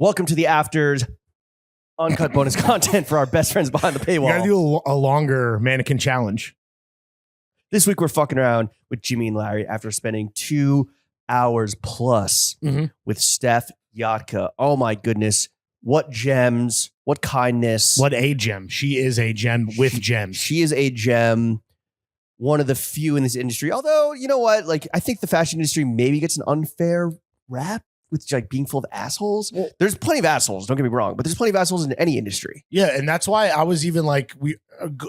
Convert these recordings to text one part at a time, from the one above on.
Welcome to the Afters. Uncut bonus content for our best friends behind the paywall. You gotta do a longer mannequin challenge. This week we're fucking around with Jimmy and Larry after spending 2 hours plus with Steph Yatka. Oh my goodness. What gems, what kindness. What a gem. She is a gem with gems. She is a gem. One of the few in this industry. Although, you know what? Like, I think the fashion industry maybe gets an unfair rap with like being full of assholes. Well, there's plenty of assholes, don't get me wrong, but there's plenty of assholes in any industry. Yeah, and that's why I was even like,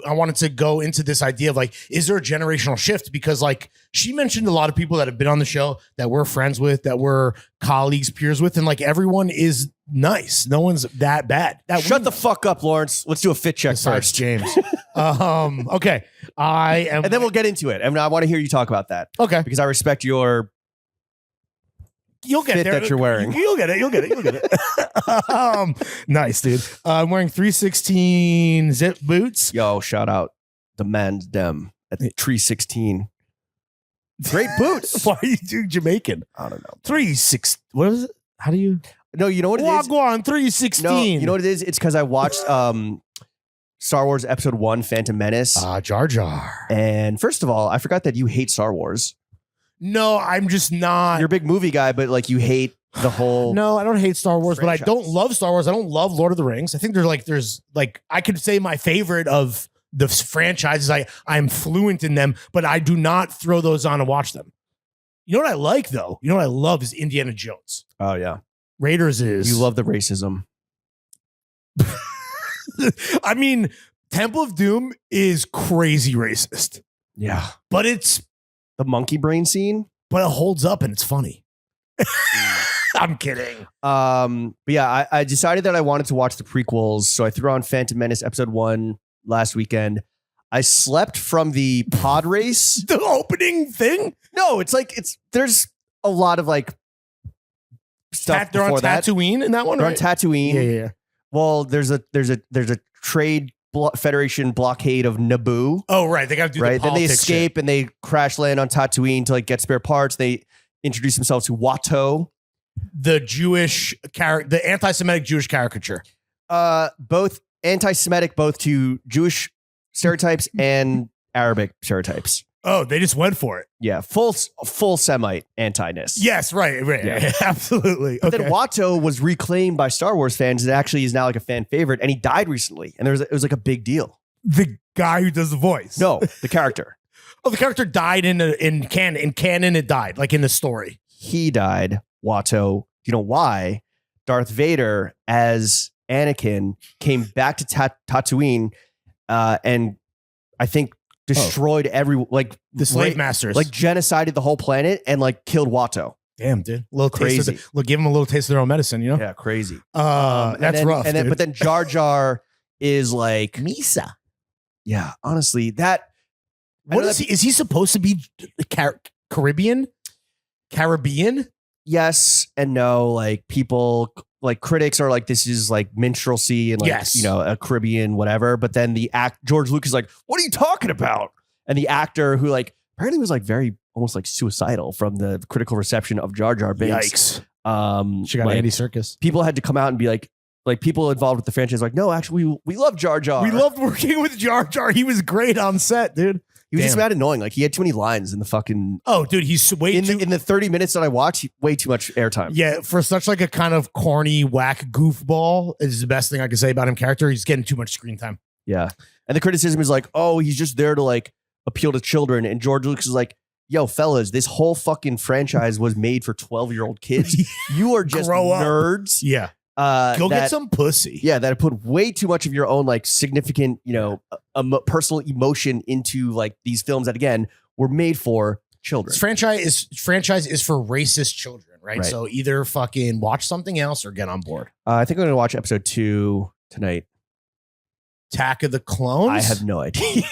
I wanted to go into this idea of like, is there a generational shift? Because like she mentioned a lot of people that have been on the show that we're friends with, that we're colleagues, peers with, and like everyone is nice. No one's that bad. Shut the fuck up, Lawrence. Let's do a fit check first, James. Okay, I am, and then we'll get into it. I mean, I want to hear you talk about that. Okay, because I respect your. You'll get fit there. That you're wearing. You'll get it. Nice, dude. I'm wearing 316 zip boots. Yo, shout out the man's dem at 316. Great boots. Why are you doing Jamaican? I don't know. 36. What is it? How do you? No, you know what it is? Wagwan 316. No, you know what it is? It's because I watched Star Wars Episode 1, Phantom Menace. Jar Jar. And first of all, I forgot that you hate Star Wars. No, I'm just not. You're a big movie guy, but like you hate the whole. No, I don't hate Star Wars, franchise. but I don't love Star Wars. I don't love Lord of the Rings. I think there's I could say my favorite of the franchises. I'm fluent in them, but I do not throw those on and watch them. You know what I like though? You know what I love is Indiana Jones. Oh yeah, Raiders is. You love the racism. I mean, Temple of Doom is crazy racist. Yeah, but it's. The monkey brain scene, but it holds up and it's funny. I'm kidding. But yeah, I decided that I wanted to watch the prequels, so I threw on Phantom Menace Episode 1 last weekend. I slept from the pod race, the opening thing. No, there's a lot of like stuff. They're on Tatooine in that one. They're right? on Tatooine. Yeah. Well, there's a trade. Federation blockade of Naboo. Oh, right. They got to do right. The then they escape shit. And they crash land on Tatooine to like get spare parts. They introduce themselves to Watto, the Jewish character, the anti-Semitic Jewish caricature. Both anti-Semitic, both to Jewish stereotypes and Arabic stereotypes. Oh, they just went for it. Yeah, full Semite anti-ness. Yes, right, yeah. Absolutely. But then Watto was reclaimed by Star Wars fans and actually is now like a fan favorite, and he died recently, and it was like a big deal. The guy who does the voice? No, the character. Oh, the character died in canon. In canon, it died, like in the story. He died. Watto. Do you know why? Darth Vader as Anakin came back to Tatooine, and I think destroyed the slave masters, like genocided the whole planet and like killed Watto. Damn, dude, a little crazy. Taste give them a little taste of their own medicine, you know? Yeah, crazy. That's rough. But then Jar Jar is like Misa. Yeah, honestly, that. What is he? Is he supposed to be Caribbean? Yes and no. Like people, like critics are like, this is like minstrelsy and like, you know, a Caribbean, whatever. But then George Lucas is like, what are you talking about? And the actor who like apparently was like very almost like suicidal from the critical reception of Jar Jar Binks. Yikes. She got like, Andy Serkis. People had to come out and be like people involved with the franchise, like, no, actually, we love Jar Jar. We loved working with Jar Jar. He was great on set, dude. He was just mad annoying. Like he had too many lines in the fucking. Oh, dude, he's way in the 30 minutes that I watched, way too much airtime. Yeah, for such like a kind of corny whack goofball is the best thing I can say about him. Character, he's getting too much screen time. Yeah, and the criticism is like, oh, he's just there to like appeal to children, and George Lucas is like, yo, fellas, this whole fucking franchise was made for 12-year-old kids. You are just nerds. Yeah. Go get some pussy. Yeah, that put way too much of your own like significant, you know, personal emotion into like these films that again were made for children. This franchise is for racist children, right? So either fucking watch something else or get on board. I think I'm going to watch episode 2 tonight. Attack of the Clones. I have no idea.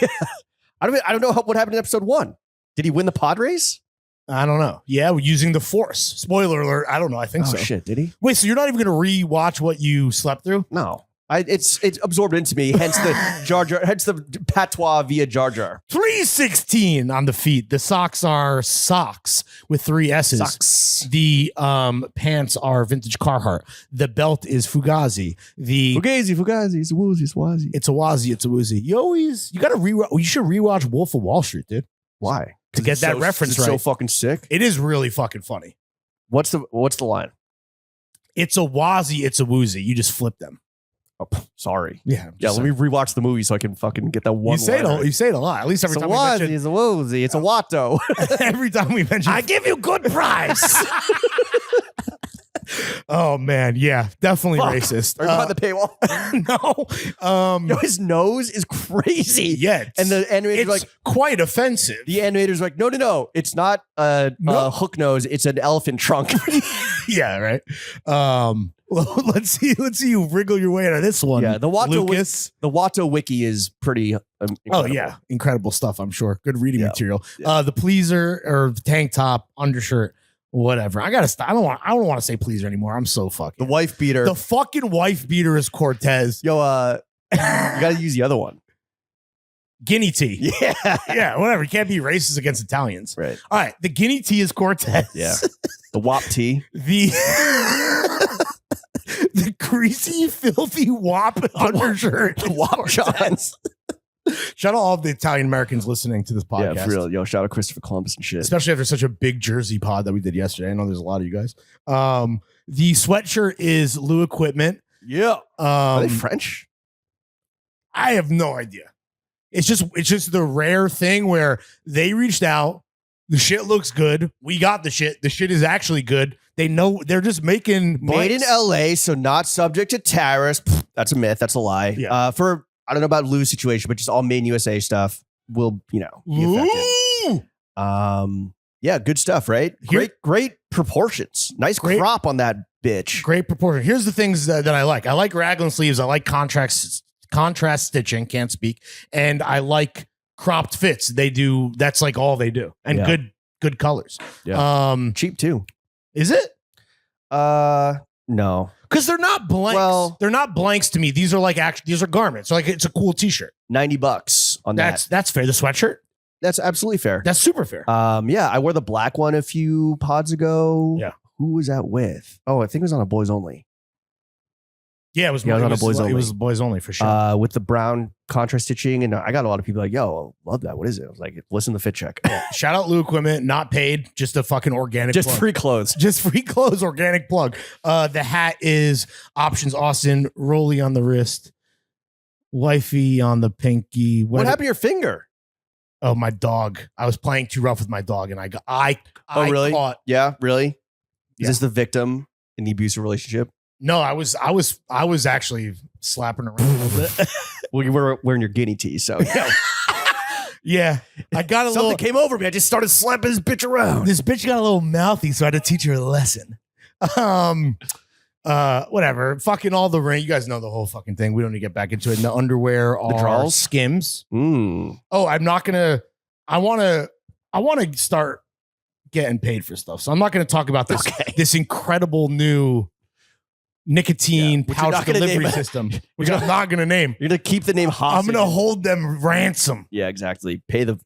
I don't know what happened in episode 1. Did he win the pod race? I don't know. Yeah, using the Force. Spoiler alert. I don't know. I think so. Oh, shit. Did he? Wait, so you're not even going to rewatch what you slept through? No. It's absorbed into me. Hence the Jar Jar. Hence the patois via Jar Jar. 316 on the feet. The socks are socks with 3 S's. Socks. The pants are vintage Carhartt. The belt is Fugazi. Fugazi. It's a woozy, swazi. It's a wazi. It's a woozy. You gotta rewatch. You should rewatch Wolf of Wall Street, dude. Why? To get that reference right. So fucking sick. It is really fucking funny. What's the line? It's a wazi. It's a woozy. You just flip them. Oh, sorry. Yeah. Let me rewatch the movie so I can fucking get that one. You say it a lot. At least every time we mention. It's a woozy. It's a watto. Every time we mention. I give you good price. Oh man, yeah, definitely Fuck. racist. Are you behind the No, paywall? Yo, his nose is crazy. Yeah, and the animator's it's like quite offensive. The animator's like, no, it's not a hook nose. It's an elephant trunk. Yeah, right. Well, let's see you wriggle your way out of this one. Yeah, the Watto wiki is pretty. Incredible. Oh yeah, incredible stuff. I'm sure. Good reading material. Yeah. The pleaser or the tank top, undershirt. Whatever. I gotta stop. I don't want to say pleaser anymore. I'm so fucking. The wife beater. The fucking wife beater is Cortez. Yo, you gotta use the other one. Guinea tea. Yeah. Yeah, whatever. You can't be racist against Italians. Right. All right. The guinea tea is Cortez. Yeah. The WAP tea. The greasy, filthy WAP undershirt. The WAP Johns. Shout out all of the Italian Americans listening to this podcast. Yeah, for real. Yo, shout out Christopher Columbus and shit. Especially after such a big Jersey pod that we did yesterday. I know there's a lot of you guys. The sweatshirt is Lou Equipment. Yeah. Are they French? I have no idea. It's just the rare thing where they reached out. The shit looks good. We got the shit. The shit is actually good. They know they're just making made in LA, so not subject to tariffs. That's a myth. That's a lie. Yeah. I don't know about Lou's situation, but just all made in USA stuff will, be affected. Yeah, good stuff, right? Great proportions. Nice crop on that bitch. Great proportion. Here's the things that I like. I like raglan sleeves. I like contrast stitching. Can't speak. And I like cropped fits. That's like all they do. And good colors. Yeah. Cheap too. Is it? No. Because they're not blanks. Well, they're not blanks to me. These are these are garments. Like it's a cool t-shirt. $90 on that. That's fair. The sweatshirt? That's absolutely fair. That's super fair. Yeah, I wore the black one a few pods ago. Yeah. Who was that with? Oh, I think it was on a boys only. Yeah, it was on a boys only. It was boys only for sure. With the brown contrast stitching, and I got a lot of people like, "Yo, love that. What is it?" I was like, "Listen to the fit check." Shout out Lou Equipment, not paid, just a fucking organic, just plug. free clothes, just free clothes, organic plug. The hat is Options Austin, Rolly on the wrist, wifey on the pinky. What happened to your finger? Oh, my dog. I was playing too rough with my dog, and I really? Caught. Yeah, really? Yeah. Is this the victim in the abusive relationship? No, I was actually slapping around a little bit. Well, you were wearing your guinea tea, so yeah. I got something came over me. I just started slapping this bitch around. This bitch got a little mouthy, so I had to teach her a lesson. Whatever. Fucking all the rain. You guys know the whole fucking thing. We don't need to get back into it. And the underwear are draws? Skims. Mm. Oh, I'm not gonna. I want to start getting paid for stuff. So I'm not going to talk about this incredible new nicotine pouch delivery system, which I'm not going to name. You're going to keep the name hostage. I'm going to hold them ransom. Yeah, exactly. Pay the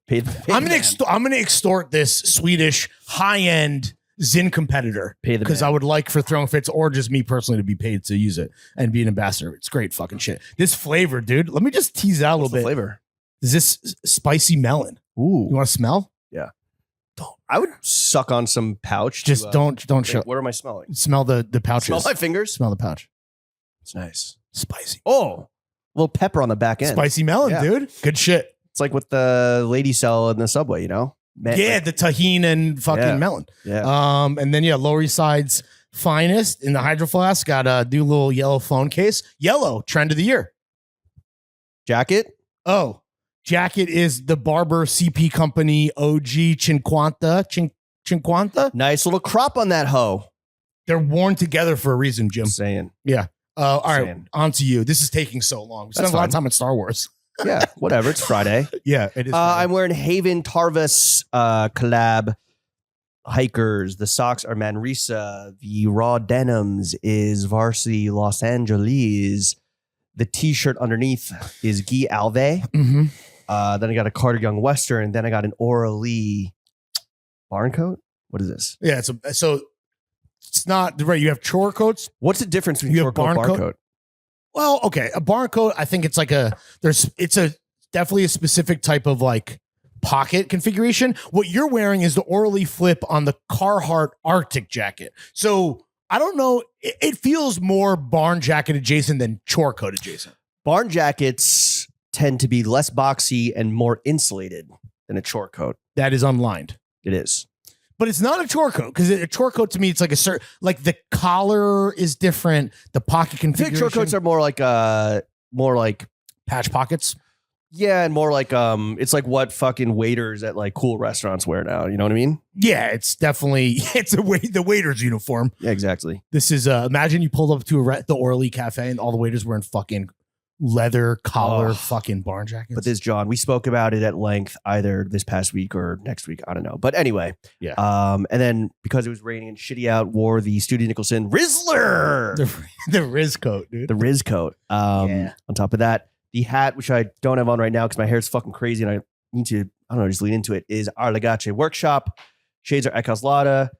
I'm going to extort this Swedish high-end Zyn competitor because I would like for Throwing Fits or just me personally to be paid to use it and be an ambassador. It's great fucking shit. This flavor, dude. Let me just tease out a little bit. Flavor. Is this spicy melon? Ooh. You want to smell? Yeah. I would suck on some pouch. Just don't show. What am I smelling? Smell the pouches. Smell my fingers. Smell the pouch. It's nice. Spicy. Oh, a little pepper on the back end. Spicy melon, dude. Good shit. It's like what the lady sell in the subway, you know? Yeah, the tahini and fucking melon. Yeah. And then Lower East Side's finest in the Hydro Flask got a new little yellow phone case. Yellow trend of the year. Jacket. Oh. Jacket is the Barber CP Company OG Cinquanta. Nice little crop on that hoe. They're worn together for a reason, Jim. Just saying. Yeah. All right. On to you. This is taking so long. We spent a lot of time at Star Wars. Yeah, whatever. It's Friday. Yeah, it is. I'm wearing Haven Tarvis collab hikers. The socks are Manresa. The raw denims is Varsity Los Angeles. The T-shirt underneath is Guy Alve. Mm-hmm. Then I got a Carter Young Western. Then I got an Aura Lee barn coat. What is this? Yeah, so it's not right. You have chore coats. What's the difference between You chore have coat and barn barn coat? coat? Well, okay, a barn coat. I think it's like definitely a specific type of like pocket configuration. What you're wearing is the Aura Lee flip on the Carhartt Arctic jacket. So I don't know. It feels more barn jacket adjacent than chore coat adjacent. Barn jackets tend to be less boxy and more insulated than a chore coat. That is unlined. It is. But it's not a chore coat because a chore coat to me, it's like like the collar is different. The pocket I think configuration. chore coats are more like patch pockets. Yeah, and more like it's like what fucking waiters at like cool restaurants wear now. You know what I mean? Yeah, it's definitely the waiter's uniform. Yeah, exactly. This is imagine you pulled up to the Aura Lee cafe and all the waiters wearing fucking leather collar fucking barn jackets. But this, John, we spoke about it at length either this past week or next week. I don't know. But anyway, yeah. And then because it was raining and shitty out, wore the Studio Nicholson Rizzler, the Riz coat, dude. The Riz coat. On top of that, the hat, which I don't have on right now because my hair is fucking crazy and I need to, I don't know, just lean into it, is Arlegace Workshop. Shades are Ecos Lada.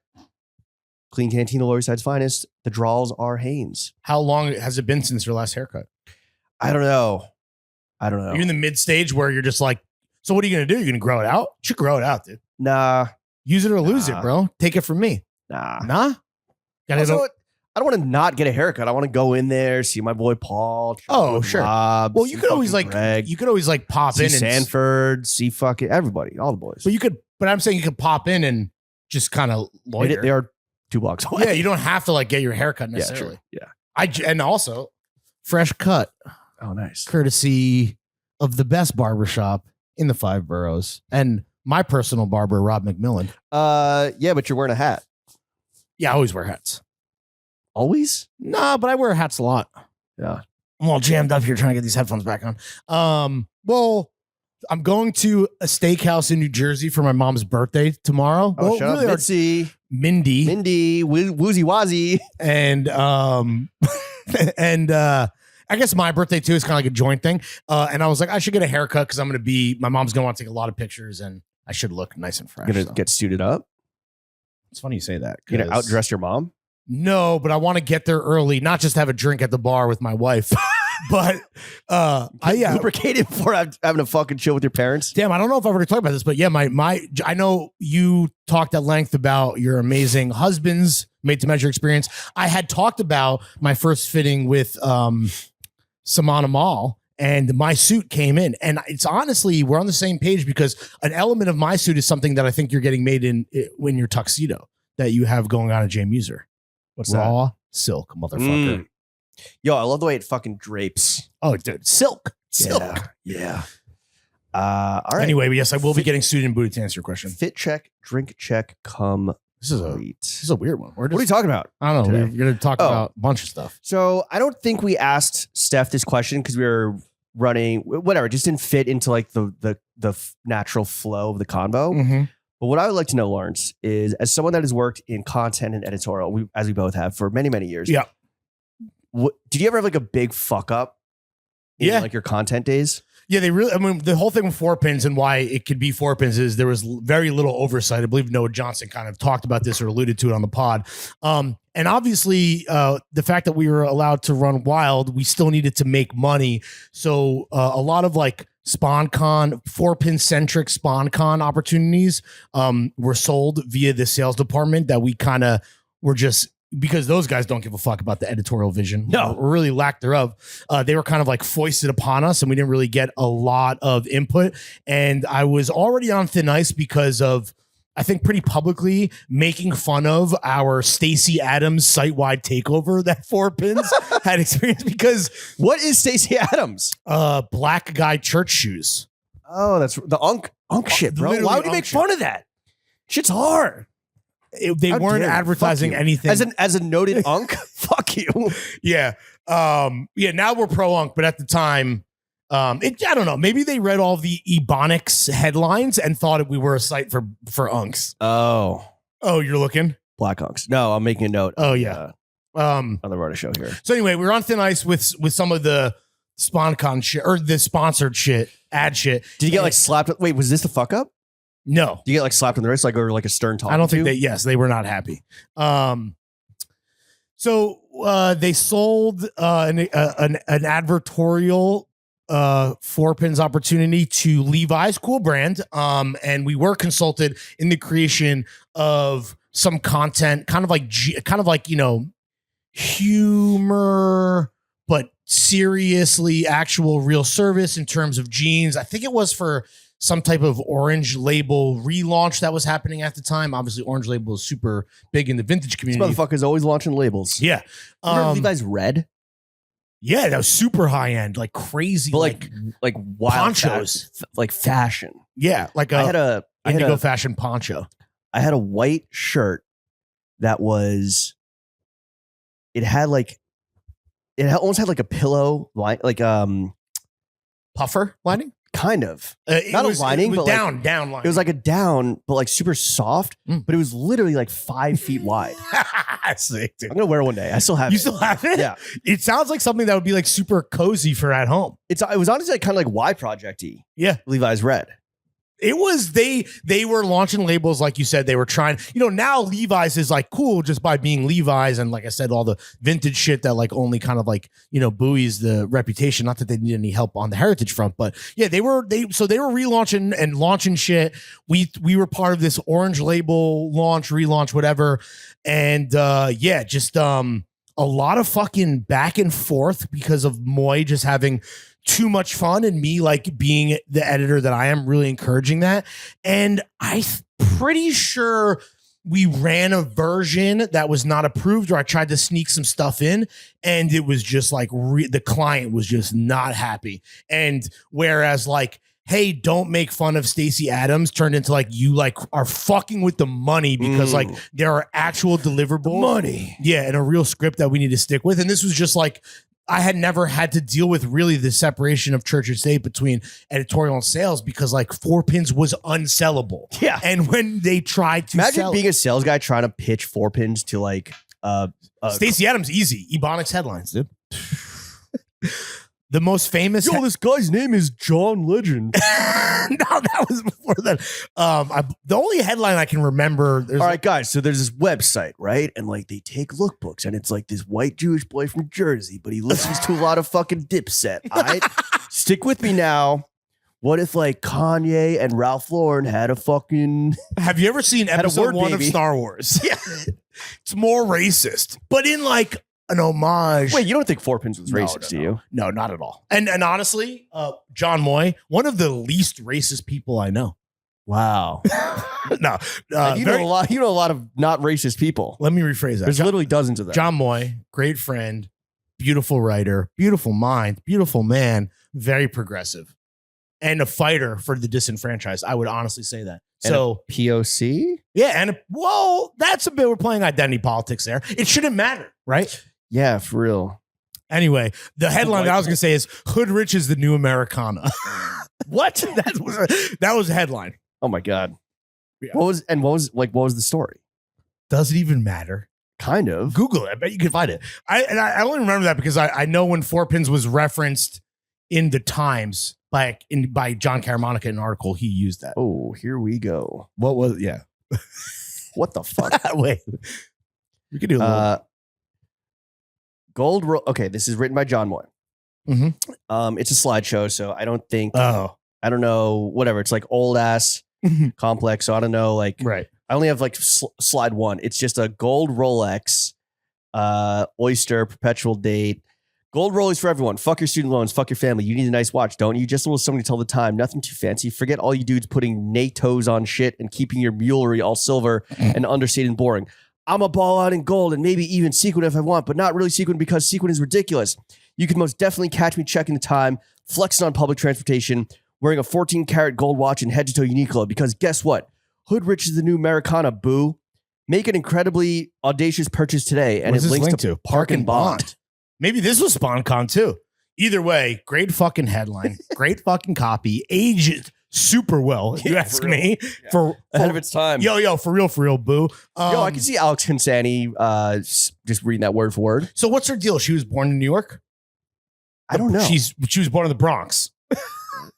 Clean Cantina, Lower East Side's finest. The draws are Hanes. How long has it been since your last haircut? I don't know. You're in the mid stage where you're just like, so what are you going to do? You're going to grow it out? You should grow it out, dude. Nah. Use it or lose it, bro. Take it from me. Nah. Also, I don't want to not get a haircut. I want to go in there, see my boy Paul. Oh, sure. Rob, well, you could always pop see in Sanford, see fucking everybody, all the boys. But I'm saying you could pop in and just kind of loiter. They are 2 blocks away. Yeah, you don't have to like get your haircut necessarily. Yeah. And also fresh cut. Oh, nice. Courtesy of the best barbershop in the 5 boroughs and my personal barber, Rob McMillan. Yeah, but you're wearing a hat. Yeah, I always wear hats. Always? Nah, but I wear hats a lot. Yeah. I'm all jammed up here trying to get these headphones back on. Well, I'm going to a steakhouse in New Jersey for my mom's birthday tomorrow. Oh, shut up, Mitzi. Mindy, Woozy Wazzy. And I guess my birthday too is kind of like a joint thing. And I was like, I should get a haircut because my mom's gonna want to take a lot of pictures and I should look nice and fresh. You're gonna get suited up? It's funny you say that. You're gonna outdress your mom? No, but I want to get there early, not just have a drink at the bar with my wife. But lubricated before having a fucking chill with your parents. Damn, I don't know if I've already talked about this, but yeah, I know you talked at length about your amazing husband's made to measure experience. I had talked about my first fitting with Samana Mall, and my suit came in, and it's honestly we're on the same page because an element of my suit is something that I think you're getting made in your tuxedo that you have going on at Jay Muser. What's raw that? Silk, motherfucker. Yo, I love the way it fucking drapes. Oh, dude, silk. Yeah. All right. Anyway, yes, I will be getting suited and booted to answer your question. Fit check, drink check, come. This is a weird one. What are you talking about? I don't know. Today? We're going to talk about a bunch of stuff. So I don't think we asked Steph this question because we were running, whatever. It just didn't fit into like the natural flow of the convo. Mm-hmm. But what I would like to know, Lawrence, is as someone that has worked in content and editorial, as we both have for many, many years. Yeah. Did you ever have like a big fuck up in like your content days? Yeah, the whole thing with 4Pins and why it could be 4Pins is there was very little oversight. I believe Noah Johnson kind of talked about this or alluded to it on the pod. And obviously the fact that we were allowed to run wild, we still needed to make money. So a lot of like SpawnCon, 4Pin centric SpawnCon opportunities were sold via the sales department that we kind of were just, because those guys don't give a fuck about the editorial vision. No. Or really lack thereof. They were kind of like foisted upon us and we didn't really get a lot of input. And I was already on thin ice because of, I think pretty publicly making fun of our Stacey Adams site-wide takeover that 4Pins had experienced because... What is Stacey Adams? Black guy church shoes. Oh, that's the unk shit, bro. Why would you make fun of that? Shit's hard. They weren't advertising anything as a noted unk. Fuck you. Yeah. Now we're pro unk, but at the time, I don't know. Maybe they read all the Ebonics headlines and thought we were a site for unks. Oh, you're looking black unks. No, I'm making a note. Oh yeah. On the Rota show here. So anyway, we were on thin ice with some of the SpawnCon shit or the sponsored shit, ad shit. Did you get like slapped? Wait, was this the fuck up? No. Did you get like slapped on the wrist, like or like a stern talk? I don't think they were not happy. So they sold an advertorial 4Pins opportunity to Levi's, cool brand. And we were consulted in the creation of some content, kind of like, you know, humor, but seriously actual real service in terms of jeans. I think it was for some type of Orange Label relaunch that was happening at the time. Obviously, Orange Label is super big in the vintage community. This motherfucker's always launching labels. Yeah. Levi's Red? Yeah, that was super high end, like crazy, but like wild ponchos, like fashion. Yeah, like I had a indigo fashion poncho. I had a white shirt that was. It almost had like a pillow line, like puffer lining. Kind of. Not a lining, but down lining. It was like a down, but like super soft. But it was literally like 5 feet wide. Sick, dude. I'm gonna wear it one day. I still have it. You still have it? Yeah. It sounds like something that would be like super cozy for at home. It was honestly like kind of like Y Project-y. Yeah. Levi's Red. It was they were launching labels, like you said. They were trying, you know, now Levi's is like cool just by being Levi's, and like I said, all the vintage shit that like only kind of like, you know, buoys the reputation. Not that they need any help on the heritage front, but yeah, they were relaunching and launching shit. We were part of this Orange Label launch, relaunch, whatever, and yeah, just a lot of fucking back and forth because of Moy just having too much fun and me like being the editor that I am really encouraging that. And I'm pretty sure we ran a version that was not approved, or I tried to sneak some stuff in, and it was just like the client was just not happy. And whereas like, hey, don't make fun of Stacey Adams turned into like, you like are fucking with the money because like there are actual deliverables. Money. Yeah. And a real script that we need to stick with. And this was just like, I had never had to deal with really the separation of church and state between editorial and sales because like 4Pins was unsellable. Yeah. And when they tried to imagine being a sales guy trying to pitch 4Pins to like Stacey Adams, easy. Ebonics headlines, dude. The most famous. Yo, this guy's name is John Legend. No, that was before that. The only headline I can remember. All right, guys. So there's this website, right? And like they take lookbooks, and it's like this white Jewish boy from Jersey, but he listens to a lot of fucking Dipset. All right, stick with me now. What if like Kanye and Ralph Lauren had a fucking? Have you ever seen episode 1 of Star Wars? Yeah, it's more racist, but in like an homage. Wait, you don't think 4Pins was racist, do you? No, not at all. And honestly, John Moy, one of the least racist people I know. Wow. No, you know a lot. You know a lot of not racist people. Let me rephrase that. There's literally dozens of them. John Moy, great friend, beautiful writer, beautiful mind, beautiful man, very progressive, and a fighter for the disenfranchised. I would honestly say that. And so POC, yeah, and well, that's a bit. We're playing identity politics there. It shouldn't matter, right? Yeah, for real. Anyway, the headline that I was going to say is "Hood Rich is the new Americana." What? That was a headline. Oh my god. Yeah. What was the story? Does it even matter? Kind of. Google it. I bet you can find it. I only remember that because I know when 4Pins was referenced in the Times by John Caramonica in an article, he used that. Oh, here we go. What was What the fuck? Wait, we could do a little. Gold. Okay, this is written by John Moy. Mm-hmm. It's a slideshow, so I don't think. I don't know. Whatever. It's like old ass complex. So I don't know. Like, right. I only have like slide 1. It's just a gold Rolex, Oyster, perpetual date. Gold Rollies for everyone. Fuck your student loans. Fuck your family. You need a nice watch, don't you? Just a little something to tell the time. Nothing too fancy. Forget all you dudes putting NATOs on shit and keeping your mulery all silver and understated and boring. I'm a ball out in gold and maybe even sequin if I want, but not really sequin because sequin is ridiculous. You can most definitely catch me checking the time, flexing on public transportation, wearing a 14-karat gold watch and head-to-toe Uniqlo because guess what? Hood Rich is the new Americana, boo. Make an incredibly audacious purchase today and it links to Park and Bond. Maybe this was SpawnCon too. Either way, great fucking headline, great fucking copy, aged super well, if you ask me. Yeah. For ahead of its time. Yo, for real, boo. I can see Alex Consani just reading that word for word. So what's her deal? She was born in New York? I don't know. She was born in the Bronx.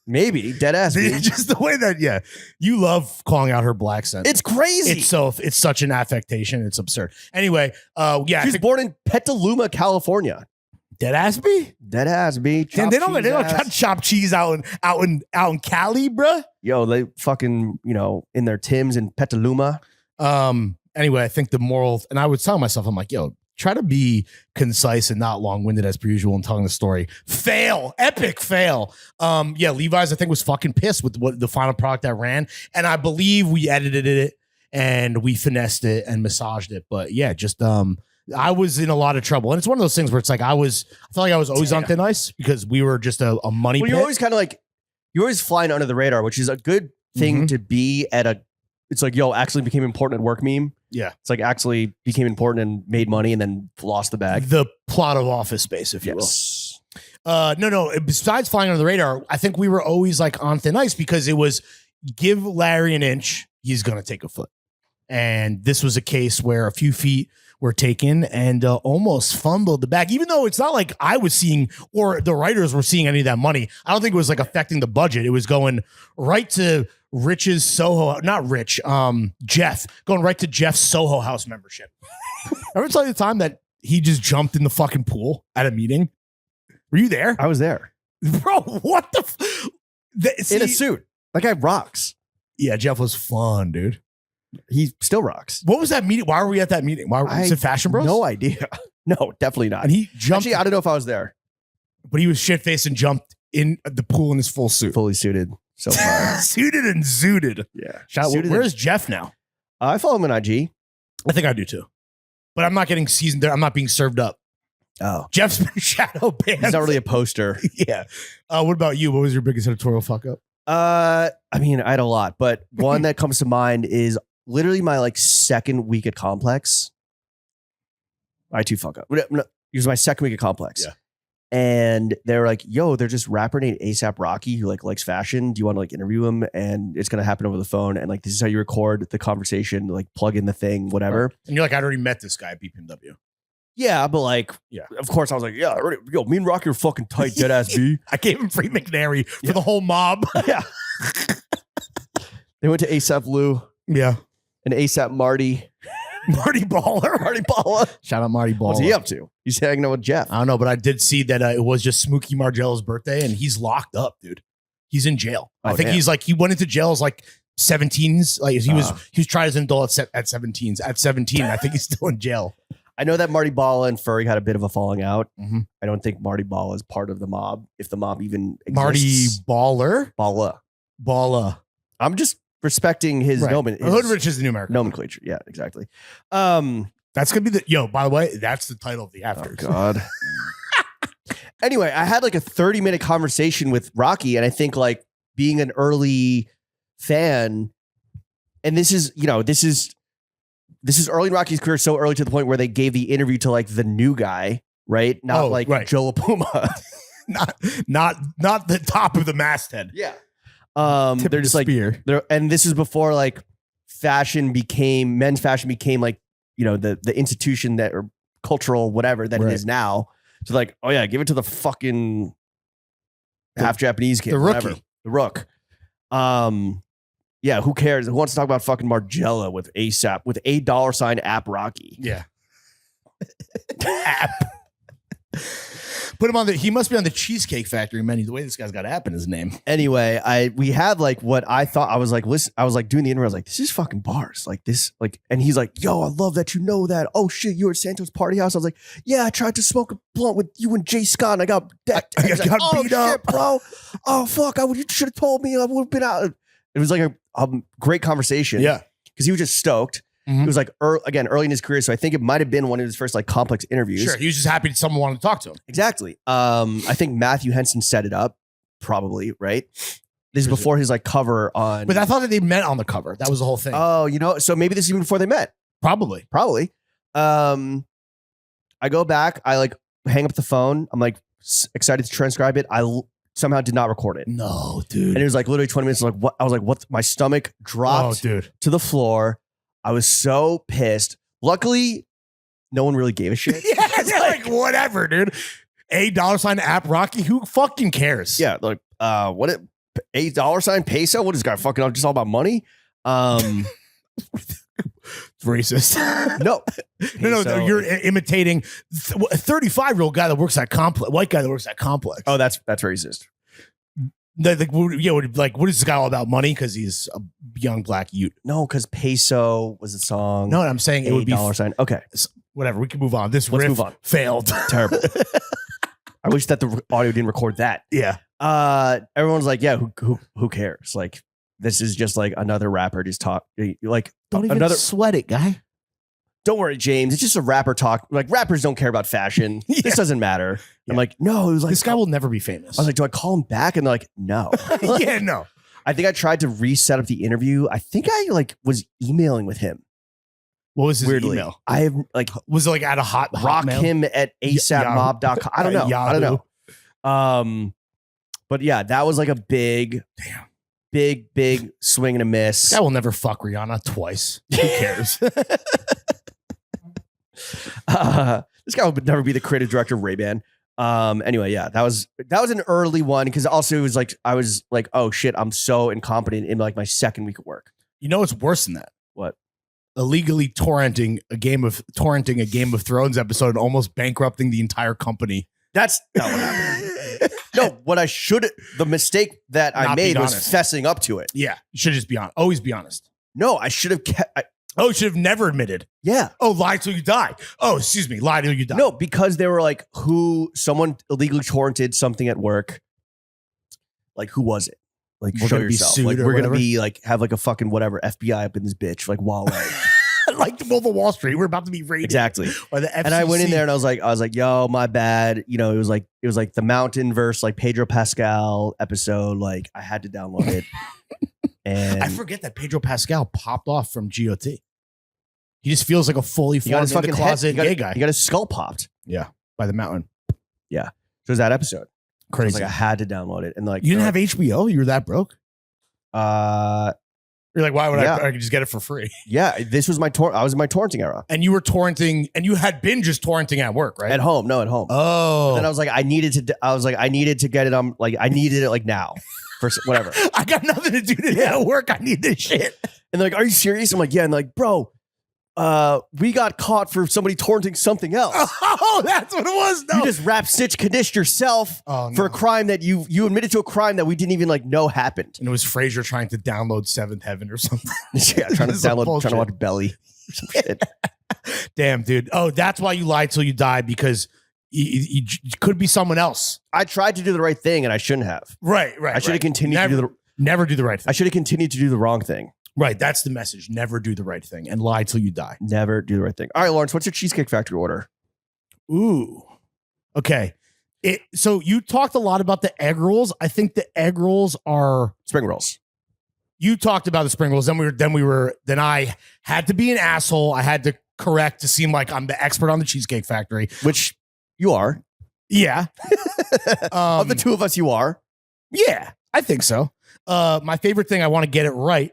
Maybe dead ass. Just the way that you love calling out her black scent. It's crazy. It's such an affectation. It's absurd. Anyway, she was born in Petaluma, California. Dead ass B. Dead ass B. Damn, they don't got chopped cheese out in Cali, bruh. Yo, they fucking in their Timbs in Petaluma. Anyway, I think the moral, and I was telling myself, I'm like, yo, try to be concise and not long-winded as per usual in telling the story. Fail. Epic fail. Levi's, I think, was fucking pissed with what the final product that ran. And I believe we edited it and we finessed it and massaged it. But yeah, just I was in a lot of trouble. And it's one of those things where it's like I felt like I was always on thin ice because we were just a money pit. You're always kind of like, you're always flying under the radar, which is a good thing to be at it's like, yo, actually became important at work meme. Yeah. It's like actually became important and made money and then lost the bag. The plot of Office Space, if you will. No. Besides flying under the radar, I think we were always like on thin ice because it was give Larry an inch, he's going to take a foot. And this was a case where a few feet were taken and almost fumbled the bag, even though it's not like I was seeing or the writers were seeing any of that money. I don't think it was like affecting the budget. It was going right to Rich's Soho, not Rich, Jeff, going right to Jeff's Soho House membership. Ever tell you the time that he just jumped in the fucking pool at a meeting? Were you there? I was there. Bro, what the in a suit. That guy rocks. Yeah, Jeff was fun, dude. He still rocks. What was that meeting? Why were we at that meeting? Was it Fashion Bros? No idea. No, definitely not. And he jumped. Actually, I don't know if I was there. But he was shit-faced and jumped in the pool in his full suit. Fully suited. So far. Suited and zooted. Yeah. Where's Jeff now? I follow him on IG. I think I do too. But I'm not getting seasoned there. I'm not being served up. Oh. Jeff's been shadow banned. He's not really a poster. Yeah. What about you? What was your biggest editorial fuck up? I mean, I had a lot, but one that comes to mind is literally my second week at Complex. I too fuck up. It was my second week at Complex. Yeah. And they're like, yo, they're just rapper named ASAP Rocky who likes fashion. Do you want to interview him? And it's going to happen over the phone. And this is how you record the conversation, plug in the thing, whatever. Right. And you're like, I'd already met this guy at BPMW. Yeah, but of course I was like, yeah, yo, me and Rocky are fucking tight, dead ass B. I gave him free McNary for the whole mob. Yeah. They went to ASAP Lou. Yeah. And ASAP Marty. Marty Baller. Marty Baller. Shout out Marty Baller. What's he up to? He's hanging out with Jeff. I don't know, but I did see that it was just Smokey Margello's birthday and he's locked up, dude. He's in jail. I think he's he went into jail as 17s. He was tried as an adult at 17s. At 17, I think he's still in jail. I know that Marty Balla and Furry had a bit of a falling out. Mm-hmm. I don't think Marty Balla is part of the mob, if the mob even exists. Marty Baller? Balla. I'm just respecting his nomenclature. Hood Rich is the new American nomenclature. Yeah, exactly. That's gonna be by the way, that's the title of the after. Oh God. Anyway, I had a 30-minute conversation with Rocky, and I think being an early fan, and this is early in Rocky's career, so early to the point where they gave the interview to the new guy, right? Not Joe LaPuma. not the top of the masthead. Yeah. They're just and this is before men's fashion became the institution that or cultural whatever that it is now. So oh yeah, give it to the fucking half Japanese kid, the rookie, the rook. Yeah, who cares? Who wants to talk about fucking Margiela with ASAP with $8 app Rocky? Yeah, app. Put him on he must be on the Cheesecake Factory menu. The way this guy's got app in his name. Anyway, we had what I thought I was listen, I was doing the interview. I was this is fucking bars. And he's like, yo, I love that you know that. Oh shit, you were at Santos Party House. I was like, yeah, I tried to smoke a blunt with you and Jay Scott and I got decked. I got beat up, shit, bro. Oh fuck, you should have told me. I would have been out. It was a great conversation. Yeah. Because he was just stoked. Mm-hmm. It was early in his career. So I think it might have been one of his first Complex interviews. Sure. He was just happy that someone wanted to talk to him. Exactly. I think Matthew Henson set it up, probably, right? This is before his cover on. But I thought that they met on the cover. That was the whole thing. Oh, so maybe this is even before they met. Probably. I go back. I hang up the phone. I'm excited to transcribe it. I somehow did not record it. No, dude. And it was literally 20 minutes. What? I was what? My stomach dropped to the floor. I was so pissed. Luckily, no one really gave a shit. Yeah, whatever, dude. $8 app Rocky. Who fucking cares? Yeah, like what it $8 peso? What is this guy fucking just all about money? It's racist. No. No, you're imitating a 35-year-old guy that works at Complex, white guy that works at Complex. Oh, that's racist. Like, what is this guy all about? Money? Because he's a young black youth. No, because peso was a song. No, I'm saying it would be $8. Okay, whatever. We can move on. Let's move on. Failed. Terrible. I wish that the audio didn't record that. Yeah. Everyone's like, yeah, who cares? Like, this is just like another rapper just talk. Like, don't even sweat it, guy. Don't worry, James. It's just a rapper talk. Like, rappers don't care about fashion. Yeah. This doesn't matter. Yeah. I'm like, no. It was like, this guy will never be famous. I was like, do I call him back? And they're like, no. Yeah, no. I think I tried to reset up the interview. I think I like was emailing with him. What was his Weirdly. email? I have like, was it like at a rock him at asapmob.com. I don't know. I don't know. But yeah, that was like a big swing and a miss. I will never fuck Rihanna twice. Who cares? This guy would never be the creative director of Ray-Ban. Anyway, yeah, that was an early one because also it was like I was like, oh shit, I'm so incompetent in like my second week of work. You know what's worse than that? What? Illegally torrenting a Game of Thrones episode and almost bankrupting the entire company. That's not what happened. No, what I should the mistake that I made was fessing up to it. Yeah, you should just be honest. Always be honest. No, I should have kept. You should have never admitted. Yeah. Oh, lie till you die. Oh, excuse me, lie till you die. No, because they were like, someone illegally torrented something at work. Like, who was it? Like, we're show gonna yourself. Be sued like, or we're whatever. Gonna be like, have like a fucking whatever FBI up in this bitch, like Huawei. Like the Wolf of Wall Street, we're about to be raided. Exactly. By the FCC. And I went in there and I was like, yo, my bad. You know, it was like the Mountain verse, like Pedro Pascal episode. Like, I had to download it. And I forget that Pedro Pascal popped off from GOT. He just feels like a fully formed in the closet gay guy. He got his skull popped. Yeah, by the Mountain. Yeah. So it was that episode. Crazy. So I had to download it. And like, you didn't have HBO? You were that broke? You're like, why would I could just get it for free? Yeah, this was I was in my torrenting era. And you were torrenting, and you had been just torrenting at work, right? At home. No, at home. Oh. And then I was like, I needed to get it on, like, I needed it like now. For whatever. I got nothing to do today at work. I need this shit. And they're like, are you serious? I'm like, yeah. And like, bro, we got caught for somebody torrenting something else. Oh, that's what it was. No. You just rap stitch conditioned yourself for a crime that you admitted to a crime that we didn't even like know happened. And it was Frasier trying to download Seventh Heaven or something. Yeah, trying to watch Belly or some shit. Damn, dude. Oh, that's why you lied till you died, because you could be someone else. I tried to do the right thing and I shouldn't have. Right. I should have continued to do never do the right thing. I should have continued to do the wrong thing. Right. That's the message. Never do the right thing and lie till you die. Never do the right thing. All right, Lawrence, what's your Cheesecake Factory order? Ooh. Okay. So you talked a lot about the egg rolls. I think the egg rolls are spring rolls. You talked about the spring rolls. Then I had to be an asshole. I had to correct to seem like I'm the expert on the Cheesecake Factory, which you are. Yeah. Of the two of us, you are. Yeah, I think so. My favorite thing, I want to get it right.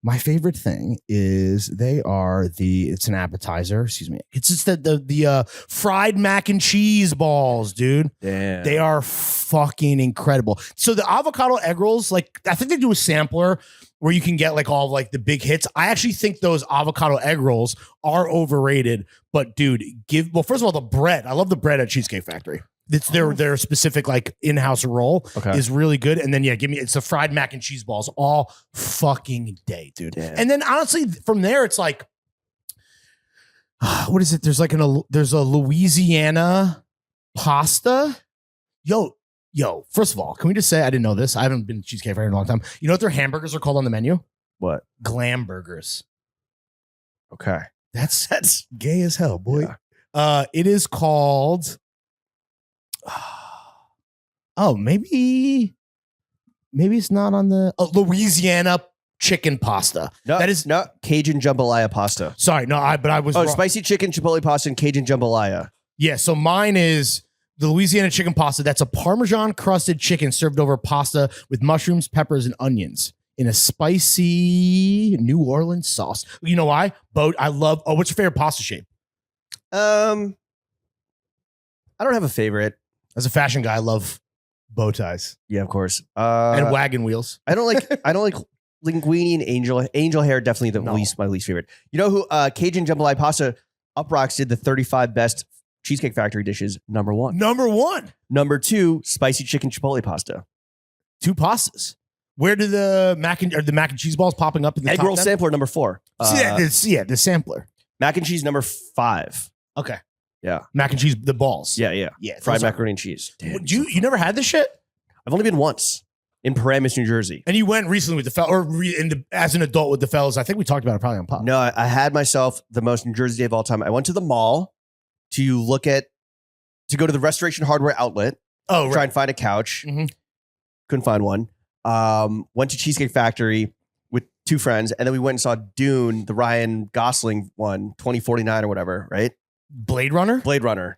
My favorite thing is it's an appetizer. Excuse me. It's just the fried mac and cheese balls, dude. Damn. They are fucking incredible. So the avocado egg rolls, like, I think they do a sampler where you can get like all of like the big hits. I actually think those avocado egg rolls are overrated. But dude, first of all, the bread. I love the bread at Cheesecake Factory. It's their specific like in-house roll is really good. And then it's a fried mac and cheese balls all fucking day, dude. Yeah. And then honestly, from there, it's like, what is it? There's a Louisiana pasta. Yo, first of all, can we just say, I didn't know this. I haven't been to Cheesecake Factory in a long time. You know what their hamburgers are called on the menu? What? Glam burgers. Okay. That's gay as hell, boy. Yeah. It is called... Oh, maybe it's not on the Louisiana chicken pasta. No, that is not Cajun jambalaya pasta. Sorry, no, I was wrong. Spicy chicken chipotle pasta and Cajun jambalaya. Yeah, so mine is the Louisiana chicken pasta. That's a Parmesan crusted chicken served over pasta with mushrooms, peppers, and onions in a spicy New Orleans sauce. You know why? I love. What's your favorite pasta shape? I don't have a favorite. As a fashion guy, I love bow ties Yeah, of course. and wagon wheels. I don't like linguine and angel hair. Definitely my least favorite. You know who? Cajun jambalaya pasta. Uprocks did the 35 best Cheesecake Factory dishes. Number 1. Number 2, spicy chicken chipotle pasta. 2 pastas. Where do the mac and cheese balls popping up in the egg roll sampler? Number 4. The sampler. Mac and cheese number 5. Okay. Yeah. Mac and cheese, the balls. Yeah. Fried macaroni and cheese. Damn, you never had this shit? I've only been once in Paramus, New Jersey. And you went recently with the fellas, or as an adult with the fellas. I think we talked about it probably on pop. No, I had myself the most New Jersey day of all time. I went to the mall to go to the Restoration Hardware outlet. Oh, right. Try and find a couch. Mm-hmm. Couldn't find one. Went to Cheesecake Factory with 2 friends, and then we went and saw Dune, the Ryan Gosling one, 2049 or whatever, right? Blade Runner?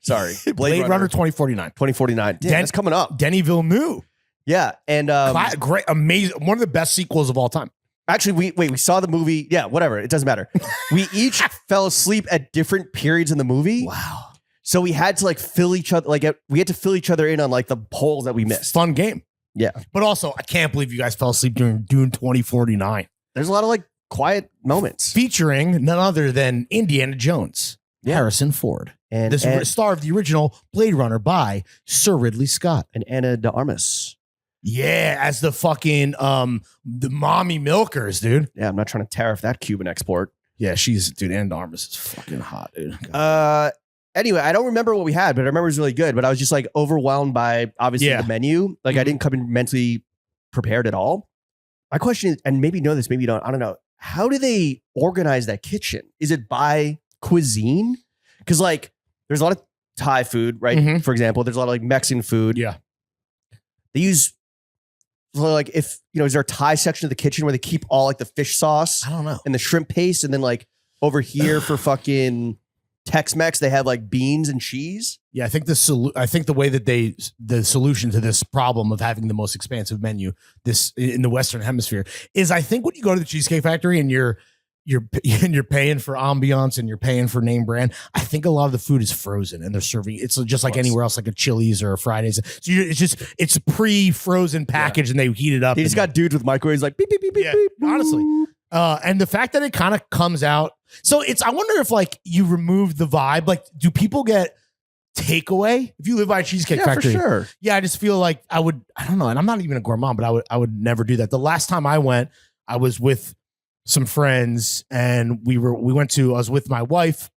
Sorry. Blade Runner 2049. 2049. Damn, that's coming up. Denis Villeneuve. Yeah. And great, amazing. One of the best sequels of all time. Actually, we saw the movie. Yeah, whatever. It doesn't matter. We each fell asleep at different periods in the movie. Wow. So we had to fill each other, we had to fill each other in on the holes that we missed. Fun game. Yeah. But also, I can't believe you guys fell asleep during Dune 2049. There's a lot of quiet moments. Featuring none other than Indiana Jones. Yeah. Harrison Ford. And star of the original Blade Runner by Sir Ridley Scott. And Ana de Armas. Yeah, as the fucking the mommy milkers, dude. Yeah, I'm not trying to tariff that Cuban export. Yeah, Ana de Armas is fucking hot, dude. Anyway, I don't remember what we had, but I remember it was really good. But I was just overwhelmed by obviously the menu. I didn't come in mentally prepared at all. My question is, and maybe you know this, maybe you don't, I don't know. How do they organize that kitchen? Is it by cuisine? Because there's a lot of Thai food, right? Mm-hmm. For example, there's a lot of Mexican food. Yeah. They use is there a Thai section of the kitchen where they keep all the fish sauce? I don't know. And the shrimp paste, and then over here for fucking Tex-Mex, they have beans and cheese. Yeah, I think the way that the solution to this problem of having the most expansive menu in the Western Hemisphere is, I think when you go to the Cheesecake Factory and you're paying for ambiance and you're paying for name brand, I think a lot of the food is frozen and they're serving. It's just like anywhere else, like a Chili's or a Fridays. So it's pre-frozen package and they heat it up. They just got dudes with microwaves beep beep beep beep beep. Honestly, and the fact that it kind of comes out. So I wonder if you remove the vibe. Do people get takeaway if you live by a Cheesecake Factory? For sure. Yeah, I just feel I don't know, and I'm not even a gourmand, but I would never do that. The last time I went, I was with some friends and I was with my wife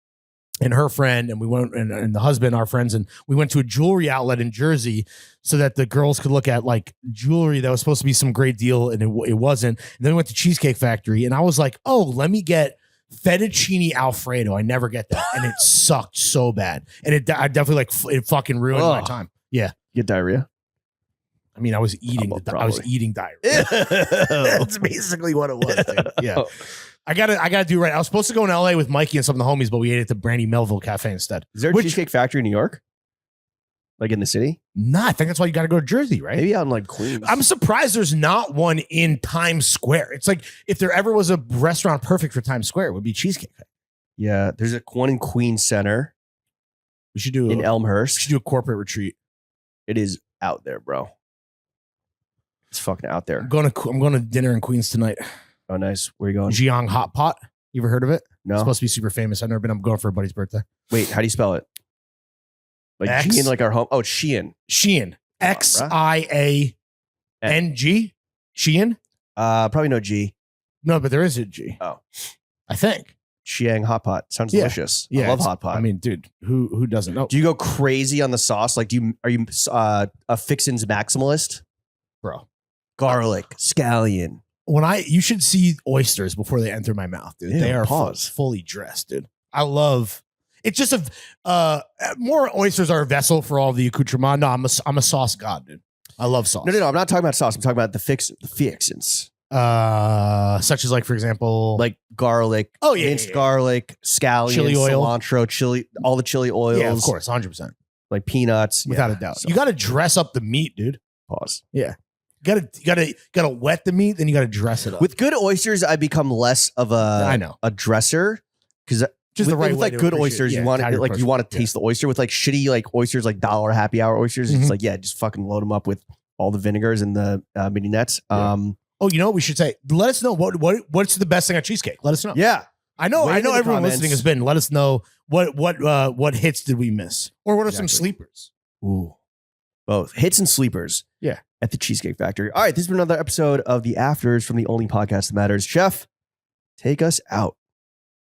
and her friend, and we went and the husband, our friends, and we went to a jewelry outlet in Jersey so that the girls could look at jewelry that was supposed to be some great deal, and it wasn't. And then we went to Cheesecake Factory, and I was like, oh, let me get fettuccine Alfredo. I never get that, and it sucked so bad, and I definitely it fucking ruined my time. Yeah, you get diarrhea. I mean, I was eating diarrhea. That's basically what it was, dude. Yeah. I gotta do right. I was supposed to go in LA with Mikey and some of the homies, but we ate at the Brandy Melville Cafe instead. Is there a Cheesecake Factory in New York? In the city? Nah, I think that's why you gotta go to Jersey, right? Maybe out in Queens. I'm surprised there's not one in Times Square. It's if there ever was a restaurant perfect for Times Square, it would be Cheesecake Factory. Yeah, there's one in Queens Center. We should do in Elmhurst. We should do a corporate retreat. It is out there, bro. It's fucking out there. I'm going to dinner in Queens tonight. Oh, nice. Where are you going? Jiang Hot Pot. You ever heard of it? No. It's supposed to be super famous. I've never been. I'm going for a buddy's birthday. Wait, how do you spell it? X? Shein, our home. Oh, it's Shein. Shein. Xiang. Shein? Probably no G. No, but there is a G. Oh. I think. Chiang Hot Pot. Sounds delicious. Yeah, I love hot pot. I mean, dude, who doesn't know? Do you go crazy on the sauce? Are you a Fixins maximalist? Bro. Garlic, scallion. You should see oysters before they enter my mouth, dude. They are fully dressed, dude. I love. It's just more oysters are a vessel for all the accoutrement. No, I'm a sauce god, dude. I love sauce. No. I'm not talking about sauce. I'm talking about the fixins. Such as for example, garlic. Oh yeah, minced garlic, scallion, chili oil, cilantro, chili, all the chili oils. Yeah, of course, 100%. Peanuts, without a doubt. So. You got to dress up the meat, dude. Pause. Yeah. You gotta wet the meat, then you gotta dress it up. With good oysters, I become less of a dresser because Just the right with way like to good appreciate- oysters, yeah, you want how it you're like you want to approaching it. taste the oyster. With like shitty like oysters, like dollar happy hour oysters. It's like, yeah, just fucking load them up with all the vinegars and the mini nets. Yeah. Oh, you know what we should say? Let us know what's the best thing on cheesecake. Let us know. Yeah. I know Leave in the everyone comments. listening has been. Let us know what hits did we miss? Or what are some sleepers? Ooh. Both hits and sleepers. Yeah. At the Cheesecake Factory. All right. This has been another episode of The Afters from the only podcast that matters. Chef, take us out.